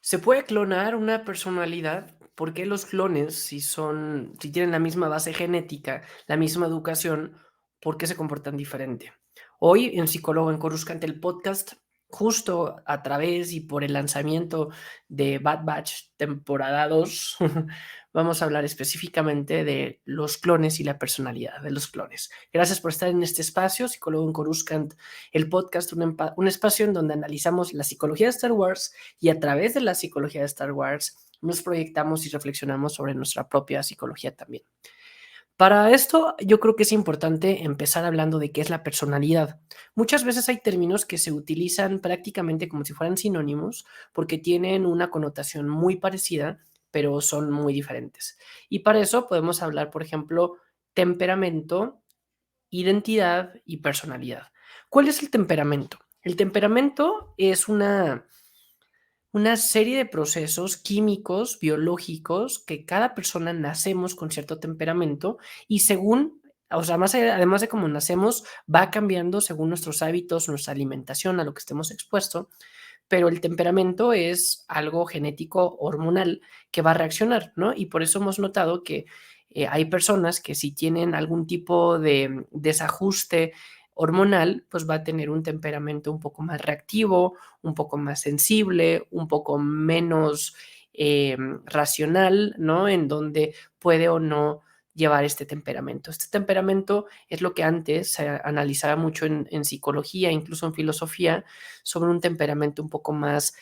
¿Se puede clonar una personalidad? ¿Por qué los clones, si tienen la misma base genética, la misma educación, por qué se comportan diferente? Hoy en Psicólogo en Coruscant, el podcast, justo a través y por el lanzamiento de Bad Batch temporada 2, vamos a hablar específicamente de los clones y la personalidad de los clones. Gracias por estar en este espacio, Psicólogo en Coruscant, el podcast, un espacio en donde analizamos la psicología de Star Wars y a través de la psicología de Star Wars nos proyectamos y reflexionamos sobre nuestra propia psicología también. Para esto, yo creo que es importante empezar hablando de qué es la personalidad. Muchas veces hay términos que se utilizan prácticamente como si fueran sinónimos porque tienen una connotación muy parecida, pero son muy diferentes. Y para eso podemos hablar, por ejemplo, temperamento, identidad y personalidad. ¿Cuál es el temperamento? El temperamento es una serie de procesos químicos, biológicos, que cada persona nacemos con cierto temperamento y según, o sea, además de cómo nacemos, va cambiando según nuestros hábitos, nuestra alimentación, a lo que estemos expuestos, pero el temperamento es algo genético hormonal que va a reaccionar, ¿no? Y por eso hemos notado que hay personas que si tienen algún tipo de desajuste hormonal, pues va a tener un temperamento un poco más reactivo, un poco más sensible, un poco menos racional, ¿no? En donde puede o no llevar este temperamento. Este temperamento es lo que antes se analizaba mucho en psicología, incluso en filosofía, sobre un temperamento un poco más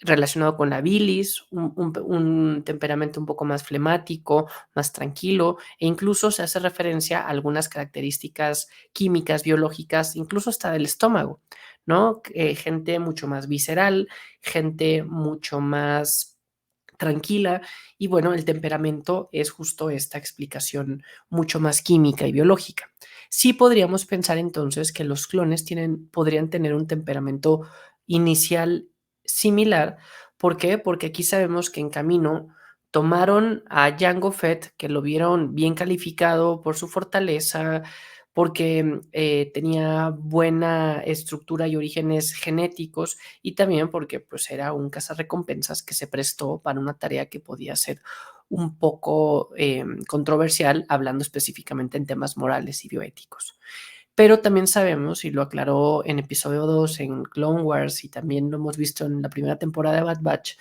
relacionado con la bilis, un temperamento un poco más flemático, más tranquilo, e incluso se hace referencia a algunas características químicas, biológicas, incluso hasta del estómago, ¿no? Gente mucho más visceral, gente mucho más tranquila y bueno, el temperamento es justo esta explicación mucho más química y biológica. Sí podríamos pensar entonces que los clones podrían tener un temperamento inicial similar. ¿Por qué? Porque aquí sabemos que en camino tomaron a Jango Fett, que lo vieron bien calificado por su fortaleza, porque tenía buena estructura y orígenes genéticos y también porque pues era un cazarrecompensas que se prestó para una tarea que podía ser un poco controversial, hablando específicamente en temas morales y bioéticos. Pero también sabemos, y lo aclaró en episodio 2 en Clone Wars y también lo hemos visto en la primera temporada de Bad Batch,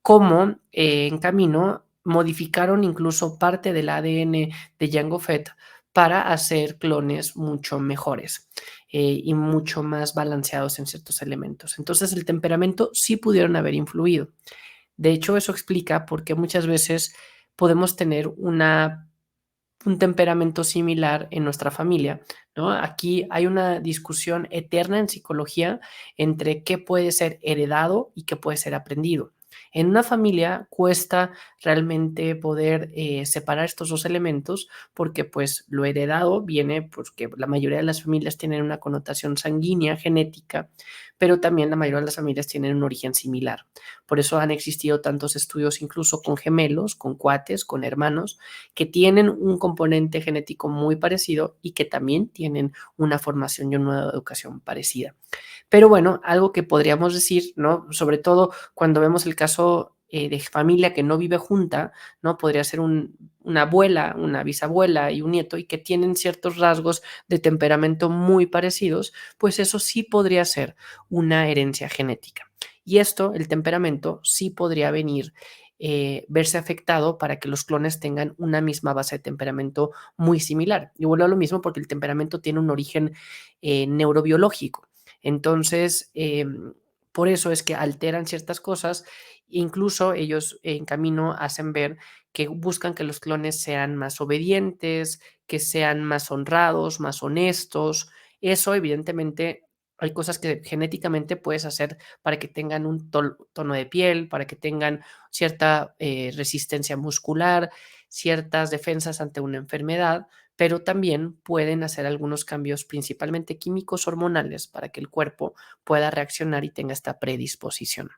cómo en camino modificaron incluso parte del ADN de Jango Fett para hacer clones mucho mejores y mucho más balanceados en ciertos elementos. Entonces el temperamento sí pudieron haber influido. De hecho, eso explica por qué muchas veces podemos tener un temperamento similar en nuestra familia, ¿no? Aquí hay una discusión eterna en psicología entre qué puede ser heredado y qué puede ser aprendido. En una familia cuesta realmente poder separar estos dos elementos porque pues lo heredado viene porque la mayoría de las familias tienen una connotación sanguínea, genética, pero también la mayoría de las familias tienen un origen similar. Por eso han existido tantos estudios incluso con gemelos, con cuates, con hermanos, que tienen un componente genético muy parecido y que también tienen una formación y una educación parecida. Pero bueno, algo que podríamos decir, ¿no? Sobre todo cuando vemos el caso de familia que no vive junta, ¿no? Podría ser una abuela, una bisabuela y un nieto y que tienen ciertos rasgos de temperamento muy parecidos, pues eso sí podría ser una herencia genética. Y esto, el temperamento, sí podría venir verse afectado para que los clones tengan una misma base de temperamento muy similar. Y vuelvo a lo mismo porque el temperamento tiene un origen neurobiológico. Entonces, por eso es que alteran ciertas cosas, incluso ellos en camino hacen ver que buscan que los clones sean más obedientes, que sean más honrados, más honestos. Eso evidentemente hay cosas que genéticamente puedes hacer para que tengan un tono de piel, para que tengan cierta resistencia muscular, ciertas defensas ante una enfermedad, pero también pueden hacer algunos cambios, principalmente químicos hormonales, para que el cuerpo pueda reaccionar y tenga esta predisposición.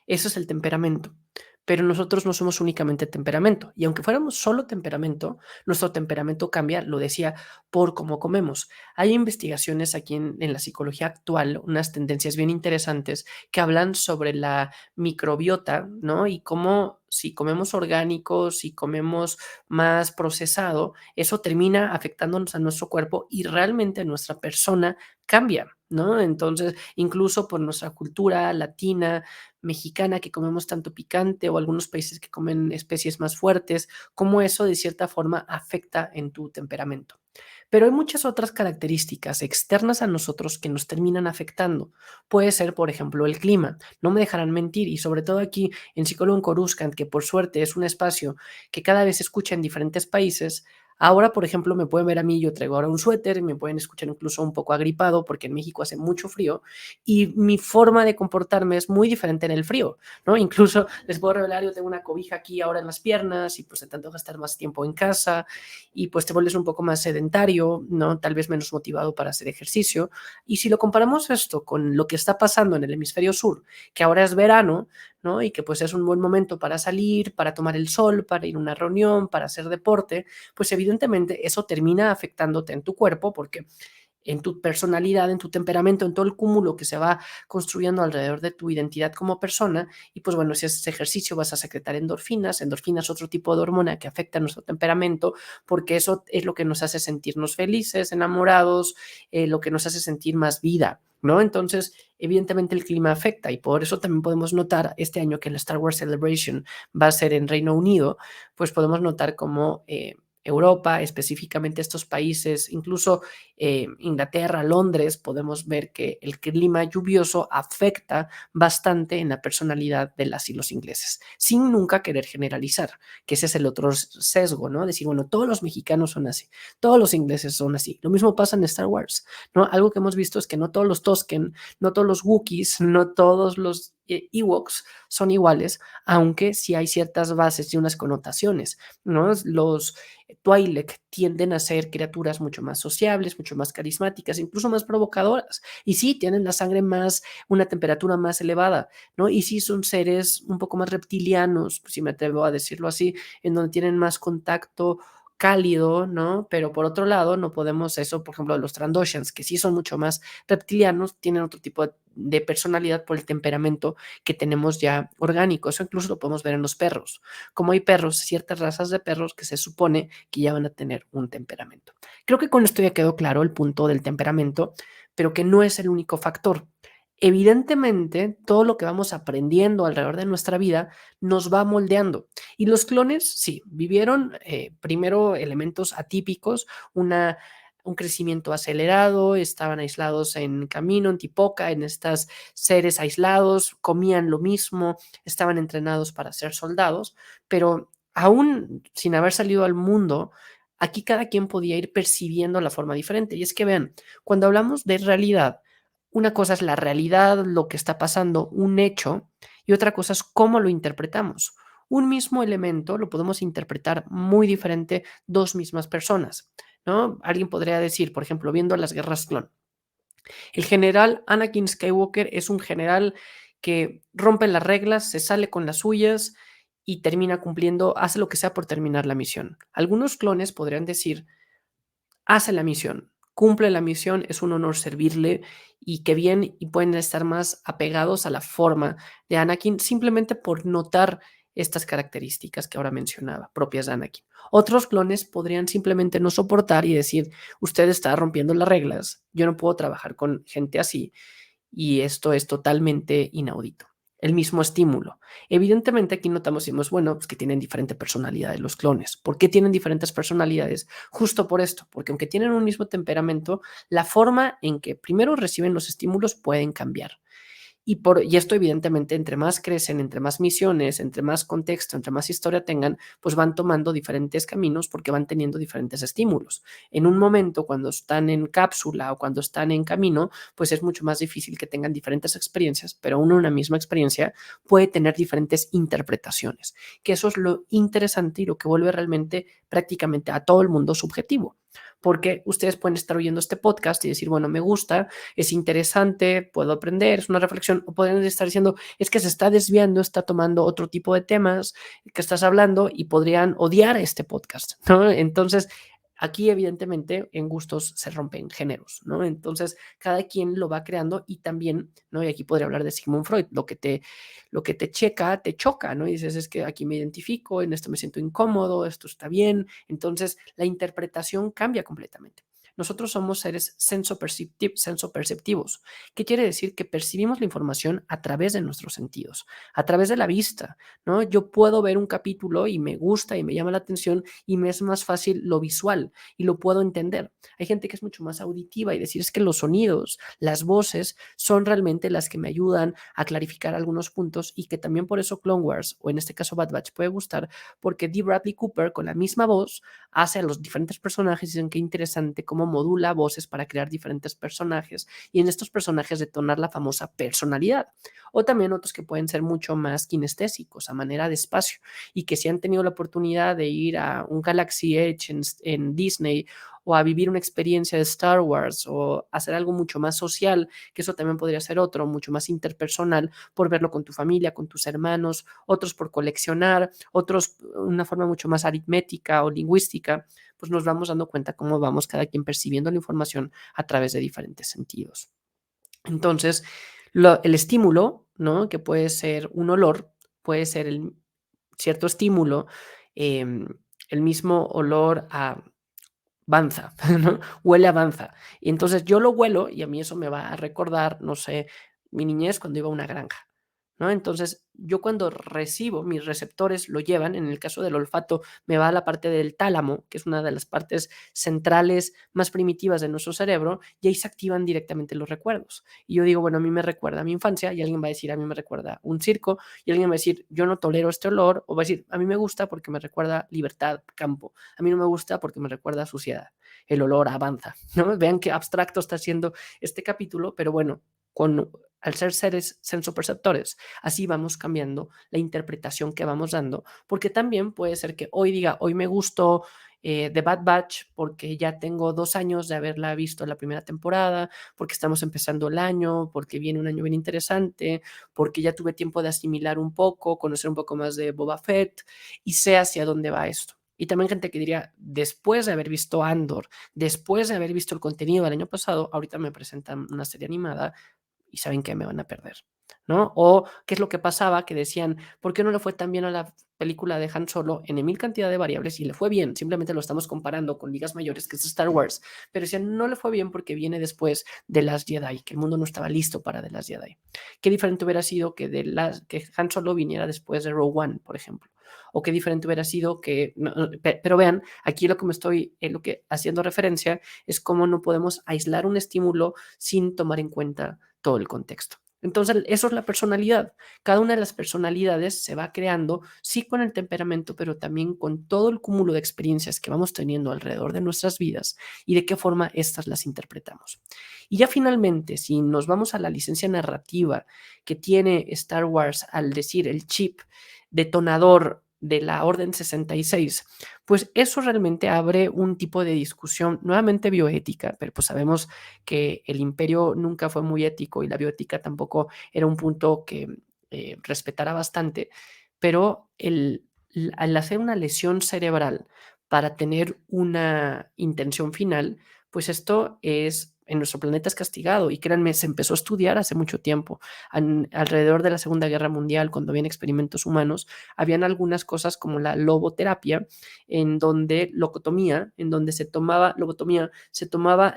Eso es el temperamento. pero nosotros no somos únicamente temperamento. Y aunque fuéramos solo temperamento, nuestro temperamento cambia, lo decía, por cómo comemos. Hay investigaciones aquí en la psicología actual, unas tendencias bien interesantes que hablan sobre la microbiota, ¿no? Y cómo si comemos orgánicos, si comemos más procesado, eso termina afectándonos a nuestro cuerpo y realmente nuestra persona cambia, ¿no? Entonces, incluso por nuestra cultura latina, mexicana, que comemos tanto picante o algunos países que comen especies más fuertes, cómo eso de cierta forma afecta en tu temperamento. Pero hay muchas otras características externas a nosotros que nos terminan afectando. Puede ser, por ejemplo, el clima. No me dejarán mentir y sobre todo aquí en Psicólogo en Coruscant, que por suerte es un espacio que cada vez se escucha en diferentes países. Ahora, por ejemplo, me pueden ver a mí, yo traigo ahora un suéter, me pueden escuchar incluso un poco agripado porque en México hace mucho frío y mi forma de comportarme es muy diferente en el frío, ¿no? Incluso les puedo revelar, yo tengo una cobija aquí ahora en las piernas y pues de tanto gastar más tiempo en casa y pues te vuelves un poco más sedentario, ¿no? Tal vez menos motivado para hacer ejercicio. Y si lo comparamos esto con lo que está pasando en el hemisferio sur, que ahora es verano, ¿no? Y que pues es un buen momento para salir, para tomar el sol, para ir a una reunión, para hacer deporte, pues evidentemente eso termina afectándote en tu cuerpo porque en tu personalidad, en tu temperamento, en todo el cúmulo que se va construyendo alrededor de tu identidad como persona. Y pues bueno, si haces ejercicio vas a secretar endorfinas. Endorfinas, otro tipo de hormona que afecta a nuestro temperamento, porque eso es lo que nos hace sentirnos felices, enamorados, lo que nos hace sentir más vida, ¿no? Entonces, evidentemente el clima afecta y por eso también podemos notar este año que la Star Wars Celebration va a ser en Reino Unido, pues podemos notar cómo Europa, específicamente estos países, incluso Inglaterra, Londres, podemos ver que el clima lluvioso afecta bastante en la personalidad de las y los ingleses, sin nunca querer generalizar, que ese es el otro sesgo, ¿no? Decir, bueno, todos los mexicanos son así, todos los ingleses son así. Lo mismo pasa en Star Wars, ¿no? Algo que hemos visto es que no todos los Tosken, no todos los Wookiees, no todos los Ewoks son iguales, aunque sí hay ciertas bases y unas connotaciones, ¿no? Los Twi'lek tienden a ser criaturas mucho más sociables, mucho más carismáticas, incluso más provocadoras. Y sí, tienen la sangre más, una temperatura más elevada, ¿no? Y sí son seres un poco más reptilianos, si me atrevo a decirlo así, en donde tienen más contacto cálido, ¿no? Pero por otro lado, no podemos eso, por ejemplo, los Trandoshans, que sí son mucho más reptilianos, tienen otro tipo de personalidad por el temperamento que tenemos ya orgánico. Eso incluso lo podemos ver en los perros. Como hay perros, ciertas razas de perros que se supone que ya van a tener un temperamento. Creo que con esto ya quedó claro el punto del temperamento, pero que no es el único factor. Evidentemente, todo lo que vamos aprendiendo alrededor de nuestra vida nos va moldeando. Y los clones, sí, vivieron primero elementos atípicos, un crecimiento acelerado, estaban aislados en Camino, en Tipoca, en estos seres aislados, comían lo mismo, estaban entrenados para ser soldados, pero aún sin haber salido al mundo, aquí cada quien podía ir percibiendo la forma diferente. Y es que vean, cuando hablamos de realidad, una cosa es la realidad, lo que está pasando, un hecho, y otra cosa es cómo lo interpretamos. Un mismo elemento lo podemos interpretar muy diferente dos mismas personas, ¿no? Alguien podría decir, por ejemplo, viendo las guerras clon, el general Anakin Skywalker es un general que rompe las reglas, se sale con las suyas y termina cumpliendo, hace lo que sea por terminar la misión. Algunos clones podrían decir, hace la misión, cumple la misión, es un honor servirle y qué bien, y pueden estar más apegados a la forma de Anakin simplemente por notar estas características que ahora mencionaba, propias de Anakin. Otros clones podrían simplemente no soportar y decir, usted está rompiendo las reglas, yo no puedo trabajar con gente así y esto es totalmente inaudito. El mismo estímulo. Evidentemente aquí notamos, decimos, bueno, pues que tienen diferente personalidad de los clones. ¿Por qué tienen diferentes personalidades? Justo por esto, porque aunque tienen un mismo temperamento, la forma en que primero reciben los estímulos pueden cambiar. Y esto evidentemente entre más crecen, entre más misiones, entre más contexto, entre más historia tengan, pues van tomando diferentes caminos porque van teniendo diferentes estímulos. En un momento, cuando están en cápsula o cuando están en camino, pues es mucho más difícil que tengan diferentes experiencias, pero una misma experiencia puede tener diferentes interpretaciones, que eso es lo interesante y lo que vuelve realmente prácticamente a todo el mundo subjetivo. porque ustedes pueden estar oyendo este podcast y decir, bueno, me gusta, es interesante, puedo aprender, es una reflexión, o pueden estar diciendo, es que se está desviando, está tomando otro tipo de temas que estás hablando y podrían odiar este podcast, ¿no? Entonces, aquí evidentemente en gustos se rompen géneros, ¿no? Entonces, cada quien lo va creando y también, ¿no? Y aquí podría hablar de Sigmund Freud, lo que te checa, te choca, ¿no? Y dices, es que aquí me identifico, en esto me siento incómodo, esto está bien. Entonces, la interpretación cambia completamente. Nosotros somos seres sensoperceptivos. ¿Qué quiere decir? Que percibimos la información a través de nuestros sentidos, a través de la vista, ¿no? Yo puedo ver un capítulo y me gusta y me llama la atención y me es más fácil lo visual y lo puedo entender. Hay gente que es mucho más auditiva y decir es que los sonidos, las voces son realmente las que me ayudan a clarificar algunos puntos y que también por eso Clone Wars o en este caso Bad Batch puede gustar porque D. Bradley Cooper con la misma voz hace a los diferentes personajes y dicen qué interesante cómo modula voces para crear diferentes personajes y en estos personajes detonar la famosa personalidad. O también otros que pueden ser mucho más kinestésicos, a manera de espacio, y que si han tenido la oportunidad de ir a un Galaxy Edge en Disney o a vivir una experiencia de Star Wars o hacer algo mucho más social, que eso también podría ser otro, mucho más interpersonal, por verlo con tu familia, con tus hermanos, otros por coleccionar, otros una forma mucho más aritmética o lingüística, pues nos vamos dando cuenta cómo vamos cada quien percibiendo la información a través de diferentes sentidos. Entonces, el estímulo, ¿no? Que puede ser un olor, puede ser cierto estímulo, em, el mismo olor a Banza, ¿no? Huele a Banza. Y entonces yo lo huelo y a mí eso me va a recordar, no sé, mi niñez cuando iba a una granja, ¿no? Entonces, yo cuando recibo, mis receptores lo llevan, en el caso del olfato, me va a la parte del tálamo, que es una de las partes centrales más primitivas de nuestro cerebro, y ahí se activan directamente los recuerdos. Y yo digo, bueno, a mí me recuerda a mi infancia, y alguien va a decir, a mí me recuerda un circo, y alguien va a decir, yo no tolero este olor, o va a decir, a mí me gusta porque me recuerda libertad, campo. A mí no me gusta porque me recuerda a suciedad. El olor avanza, ¿no? Vean qué abstracto está siendo este capítulo, pero bueno, al ser seres sensoperceptores, así vamos cambiando la interpretación que vamos dando, porque también puede ser que hoy diga, hoy me gustó The Bad Batch porque ya tengo 2 años de haberla visto en la primera temporada, porque estamos empezando el año, porque viene un año bien interesante, porque ya tuve tiempo de asimilar un poco, conocer un poco más de Boba Fett y sé hacia dónde va esto. Y también gente que diría, después de haber visto Andor, después de haber visto el contenido del año pasado, ahorita me presentan una serie animada y saben que me van a perder, ¿no? O qué es lo que pasaba, que decían, ¿por qué no le fue tan bien a la película de Han Solo en mil cantidad de variables? Y le fue bien, simplemente lo estamos comparando con ligas mayores, que es Star Wars, pero decían, no le fue bien porque viene después de Last Jedi, que el mundo no estaba listo para The Last Jedi. Qué diferente hubiera sido que Han Solo viniera después de Rogue One, por ejemplo. O qué diferente hubiera sido que, pero vean, aquí lo que me estoy, lo que haciendo referencia es cómo no podemos aislar un estímulo sin tomar en cuenta todo el contexto. Entonces, eso es la personalidad. Cada una de las personalidades se va creando, sí con el temperamento, pero también con todo el cúmulo de experiencias que vamos teniendo alrededor de nuestras vidas y de qué forma estas las interpretamos. Y ya finalmente, si nos vamos a la licencia narrativa que tiene Star Wars al decir el chip detonador de la Orden 66, pues eso realmente abre un tipo de discusión nuevamente bioética, pero pues sabemos que el imperio nunca fue muy ético y la bioética tampoco era un punto que respetara bastante, pero al hacer una lesión cerebral para tener una intención final, pues esto es en nuestro planeta es castigado y créanme, se empezó a estudiar hace mucho tiempo. Alrededor de la Segunda Guerra Mundial, cuando habían experimentos humanos, habían algunas cosas como la loboterapia, en donde lobotomía, en donde se tomaba,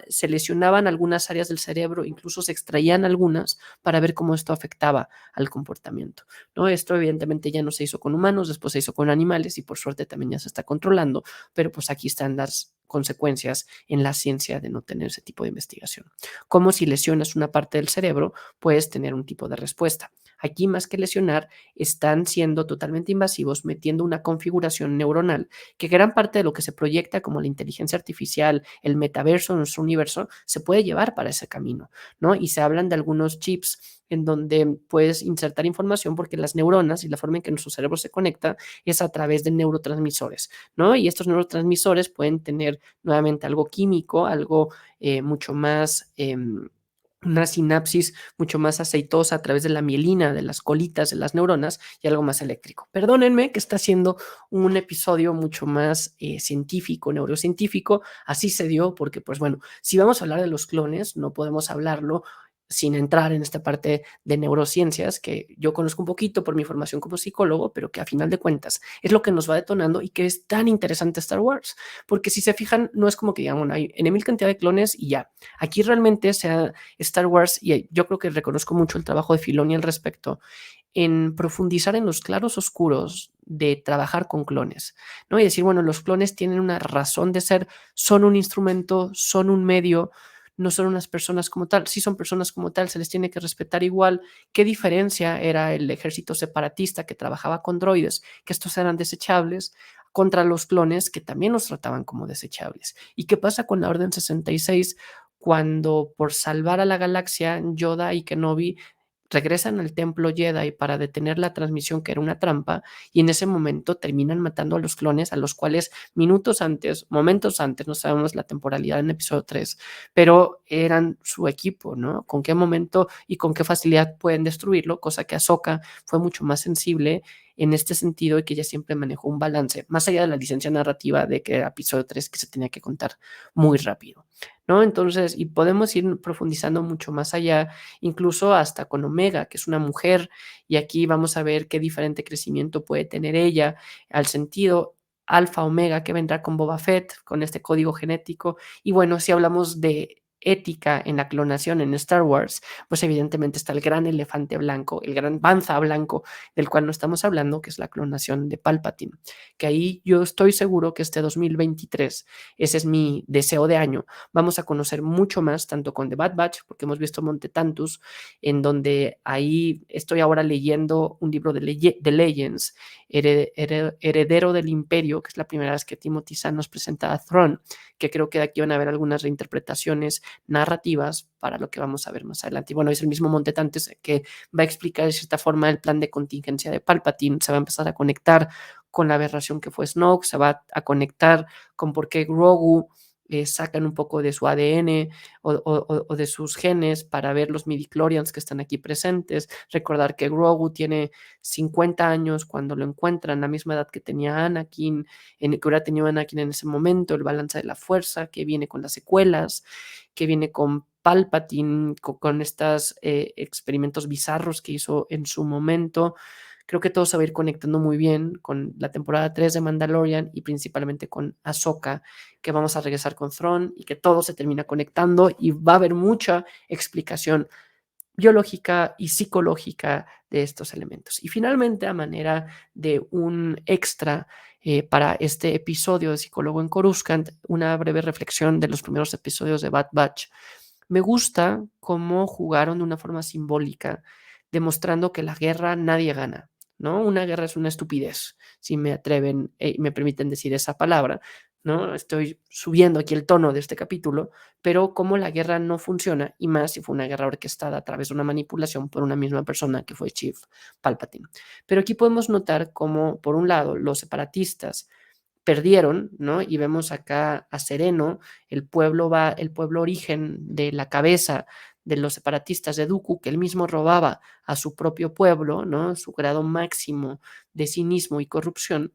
se lesionaban algunas áreas del cerebro, incluso se extraían algunas para ver cómo esto afectaba al comportamiento, ¿no? Esto evidentemente ya no se hizo con humanos, después se hizo con animales y por suerte también ya se está controlando, pero pues aquí están las consecuencias en la ciencia de no tener ese tipo de investigación. Como si lesionas una parte del cerebro, puedes tener un tipo de respuesta. Aquí, más que lesionar, están siendo totalmente invasivos, metiendo una configuración neuronal que gran parte de lo que se proyecta como la inteligencia artificial, el metaverso, nuestro universo, se puede llevar para ese camino, ¿no? Y se hablan de algunos chips en donde puedes insertar información porque las neuronas y la forma en que nuestro cerebro se conecta es a través de neurotransmisores, ¿no? Y estos neurotransmisores pueden tener nuevamente algo químico, algo mucho más... una sinapsis mucho más aceitosa a través de la mielina, de las colitas de las neuronas y algo más eléctrico. Perdónenme que está siendo un episodio mucho más científico, neurocientífico. Así se dio porque, pues bueno, si vamos a hablar de los clones, no podemos hablarlo sin entrar en esta parte de neurociencias que yo conozco un poquito por mi formación como psicólogo, pero que a final de cuentas es lo que nos va detonando y que es tan interesante Star Wars, porque si se fijan, no es como que digamos, hay en mil cantidad de clones y ya. Aquí realmente sea Star Wars, y yo creo que reconozco mucho el trabajo de Filoni al respecto, en profundizar en los claros oscuros de trabajar con clones, ¿no? Y decir, bueno, los clones tienen una razón de ser, son un instrumento, son un medio, no son unas personas como tal, sí son personas como tal, se les tiene que respetar igual. ¿Qué diferencia era el ejército separatista que trabajaba con droides, que estos eran desechables, contra los clones que también los trataban como desechables? ¿Y qué pasa con la Orden 66 cuando por salvar a la galaxia Yoda y Kenobi regresan al templo Jedi para detener la transmisión que era una trampa y en ese momento terminan matando a los clones a los cuales minutos antes, momentos antes, no sabemos la temporalidad en episodio 3, pero eran su equipo, ¿no? Con qué momento y con qué facilidad pueden destruirlo, cosa que Ahsoka fue mucho más sensible en este sentido y que ella siempre manejó un balance, más allá de la licencia narrativa de que era episodio 3 que se tenía que contar muy rápido, ¿no? Entonces, y podemos ir profundizando mucho más allá, incluso hasta con Omega, que es una mujer, y aquí vamos a ver qué diferente crecimiento puede tener ella al sentido alfa omega que vendrá con Boba Fett, con este código genético. Y bueno, si hablamos de ética en la clonación en Star Wars, pues evidentemente está el gran elefante blanco, el gran panza blanco del cual no estamos hablando, que es la clonación de Palpatine, que ahí yo estoy seguro que este 2023, ese es mi deseo de año, vamos a conocer mucho más, tanto con The Bad Batch, porque hemos visto Monte Tantus, en donde ahí estoy ahora leyendo un libro de Legends, Heredero del Imperio, que es la primera vez que Timothy Zahn nos presenta a Thrawn, que creo que de aquí van a haber algunas reinterpretaciones narrativas para lo que vamos a ver más adelante. Y bueno, es el mismo Monte Tantus que va a explicar de cierta forma el plan de contingencia de Palpatine, se va a empezar a conectar con la aberración que fue Snoke, se va a conectar con por qué Grogu sacan un poco de su ADN o de sus genes para ver los midichlorians que están aquí presentes. Recordar que Grogu tiene 50 años cuando lo encuentran, la misma edad que tenía Anakin, que hubiera tenido Anakin en ese momento, el balance de la fuerza, que viene con las secuelas, que viene con Palpatine, con estos experimentos bizarros que hizo en su momento. Creo que todo se va a ir conectando muy bien con la temporada 3 de Mandalorian y principalmente con Ahsoka, que vamos a regresar con Thrawn y que todo se termina conectando y va a haber mucha explicación biológica y psicológica de estos elementos. Y finalmente, a manera de un extra para este episodio de Psicólogo en Coruscant, una breve reflexión de los primeros episodios de Bad Batch. Me gusta cómo jugaron de una forma simbólica, demostrando que la guerra nadie gana, ¿no? Una guerra es una estupidez, si me atreven y me permiten decir esa palabra, ¿no? Estoy subiendo aquí el tono de este capítulo, pero cómo la guerra no funciona, y más si fue una guerra orquestada a través de una manipulación por una misma persona que fue Chief Palpatine. Pero aquí podemos notar cómo, por un lado, los separatistas perdieron, ¿no? Y vemos acá a Sereno, el pueblo origen de la cabeza de los separatistas de Dooku, que él mismo robaba a su propio pueblo, ¿no? Su grado máximo de cinismo y corrupción,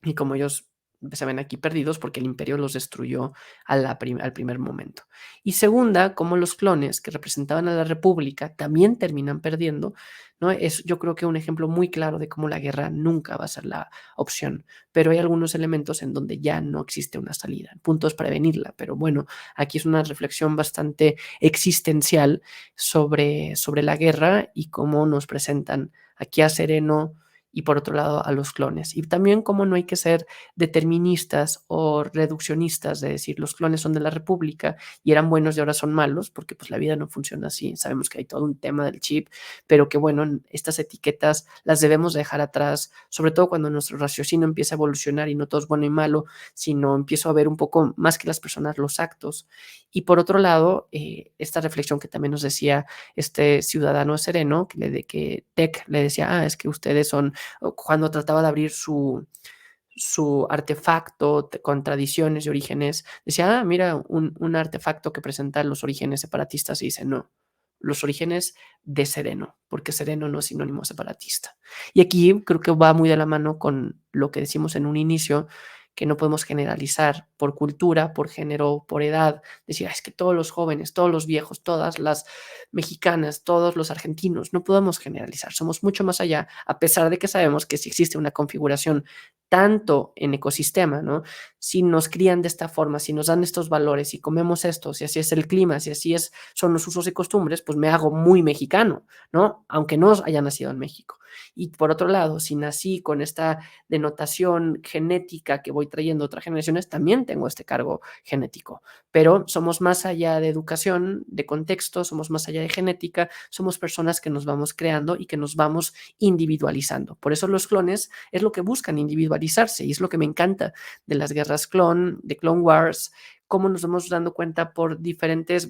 y como ellos se ven aquí perdidos porque el imperio los destruyó al primer momento. Y segunda, como los clones que representaban a la república también terminan perdiendo, ¿no? Es yo creo que un ejemplo muy claro de cómo la guerra nunca va a ser la opción, pero hay algunos elementos en donde ya no existe una salida. El punto es prevenirla, pero bueno, aquí es una reflexión bastante existencial sobre la guerra y cómo nos presentan aquí a Sereno y por otro lado a los clones. Y también cómo no hay que ser deterministas o reduccionistas de decir los clones son de la República y eran buenos y ahora son malos, porque pues la vida no funciona así. Sabemos que hay todo un tema del chip, pero que bueno, estas etiquetas las debemos dejar atrás, sobre todo cuando nuestro raciocinio empieza a evolucionar y no todo es bueno y malo, sino empiezo a ver un poco más que las personas los actos. Y por otro lado, esta reflexión que también nos decía este ciudadano sereno, que Tech le decía, es que ustedes son, cuando trataba de abrir su artefacto con tradiciones y orígenes, decía, mira, un artefacto que presenta los orígenes separatistas y dice, no, los orígenes de sereno, porque sereno no es sinónimo separatista. Y aquí creo que va muy de la mano con lo que decimos en un inicio, que no podemos generalizar por cultura, por género, por edad, decir, es que todos los jóvenes, todos los viejos, todas las mexicanas, todos los argentinos, no podemos generalizar, somos mucho más allá, a pesar de que sabemos que si existe una configuración tanto en ecosistema, ¿no? Si nos crían de esta forma, si nos dan estos valores, si comemos esto, si así es el clima, si así son los usos y costumbres, pues me hago muy mexicano, ¿no? Aunque no haya nacido en México. Y por otro lado, si nací con esta denotación genética que voy trayendo otras generaciones, también tengo este cargo genético. Pero somos más allá de educación, de contexto, somos más allá de genética, somos personas que nos vamos creando y que nos vamos individualizando. Por eso los clones es lo que buscan, individualizarse, y es lo que me encanta de las guerras clon, de Clone Wars, cómo nos vamos dando cuenta por diferentes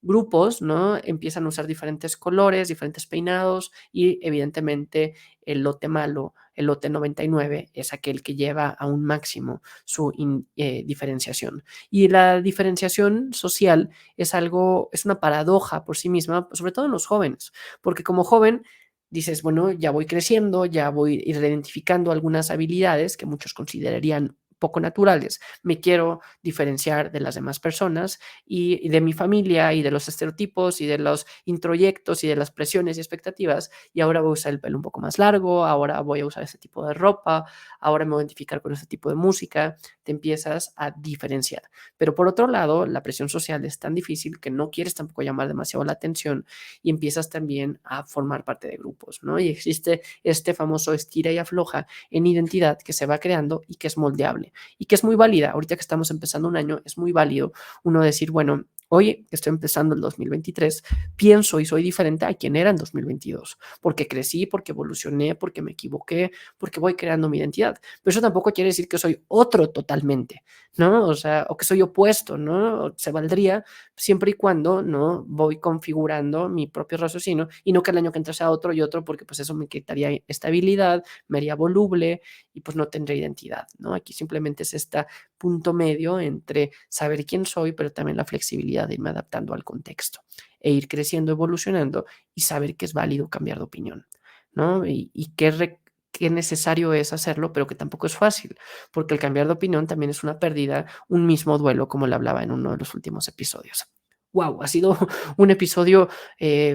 grupos, ¿no? Empiezan a usar diferentes colores, diferentes peinados y evidentemente el lote malo, el lote 99, es aquel que lleva a un máximo su diferenciación. Y la diferenciación social es algo, es una paradoja por sí misma, sobre todo en los jóvenes, porque como joven dices, bueno, ya voy creciendo, ya voy identificando algunas habilidades que muchos considerarían poco naturales, me quiero diferenciar de las demás personas y de mi familia y de los estereotipos y de los introyectos y de las presiones y expectativas, y ahora voy a usar el pelo un poco más largo, ahora voy a usar este tipo de ropa, ahora me voy a identificar con este tipo de música, te empiezas a diferenciar. Pero por otro lado, la presión social es tan difícil que no quieres tampoco llamar demasiado la atención y empiezas también a formar parte de grupos, ¿no? Y existe este famoso estira y afloja en identidad que se va creando y que es moldeable y que es muy válida. Ahorita que estamos empezando un año, es muy válido uno decir, bueno, hoy que estoy empezando el 2023, pienso y soy diferente a quien era en 2022, porque crecí, porque evolucioné, porque me equivoqué, porque voy creando mi identidad. Pero eso tampoco quiere decir que soy otro totalmente, ¿no? O sea, o que soy opuesto, ¿no? Se valdría siempre y cuando, ¿no? Voy configurando mi propio raciocinio y no que el año que entra sea otro y otro, porque pues eso me quitaría estabilidad, me haría voluble y pues no tendré identidad, ¿no? Aquí simplemente es este punto medio entre saber quién soy, pero también la flexibilidad de irme adaptando al contexto e ir creciendo, evolucionando y saber que es válido cambiar de opinión, ¿no? Y qué necesario es hacerlo, pero que tampoco es fácil, porque el cambiar de opinión también es una pérdida, un mismo duelo, como le hablaba en uno de los últimos episodios. Wow, ha sido un episodio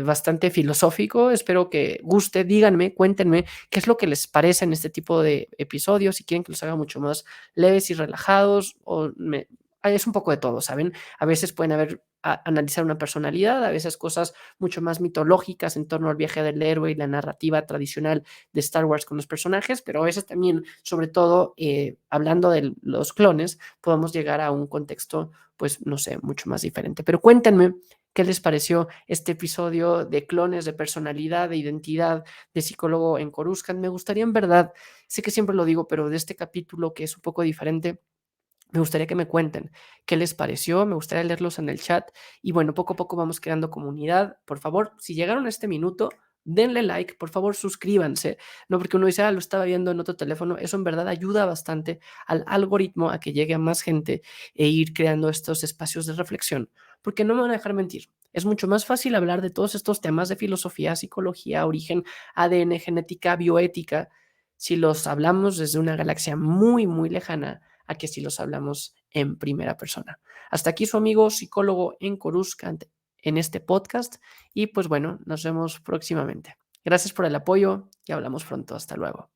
bastante filosófico. Espero que guste. Díganme, cuéntenme qué es lo que les parece en este tipo de episodios. Si quieren que los haga mucho más leves y relajados, es un poco de todo, ¿saben? A veces pueden analizar una personalidad, a veces cosas mucho más mitológicas en torno al viaje del héroe y la narrativa tradicional de Star Wars con los personajes, pero a veces también, sobre todo, hablando de los clones, podemos llegar a un contexto, pues, no sé, mucho más diferente. Pero cuéntenme qué les pareció este episodio de clones, de personalidad, de identidad, de psicólogo en Coruscant. Me gustaría, en verdad, sé que siempre lo digo, pero de este capítulo que es un poco diferente, me gustaría que me cuenten qué les pareció, me gustaría leerlos en el chat y bueno, poco a poco vamos creando comunidad. Por favor, si llegaron a este minuto, denle like, por favor, suscríbanse, no porque uno dice, lo estaba viendo en otro teléfono, eso en verdad ayuda bastante al algoritmo a que llegue a más gente e ir creando estos espacios de reflexión, porque no me van a dejar mentir. Es mucho más fácil hablar de todos estos temas de filosofía, psicología, origen, ADN, genética, bioética, si los hablamos desde una galaxia muy, muy lejana a que si los hablamos en primera persona. Hasta aquí su amigo psicólogo en Coruscant en este podcast y pues bueno, nos vemos próximamente. Gracias por el apoyo y hablamos pronto. Hasta luego.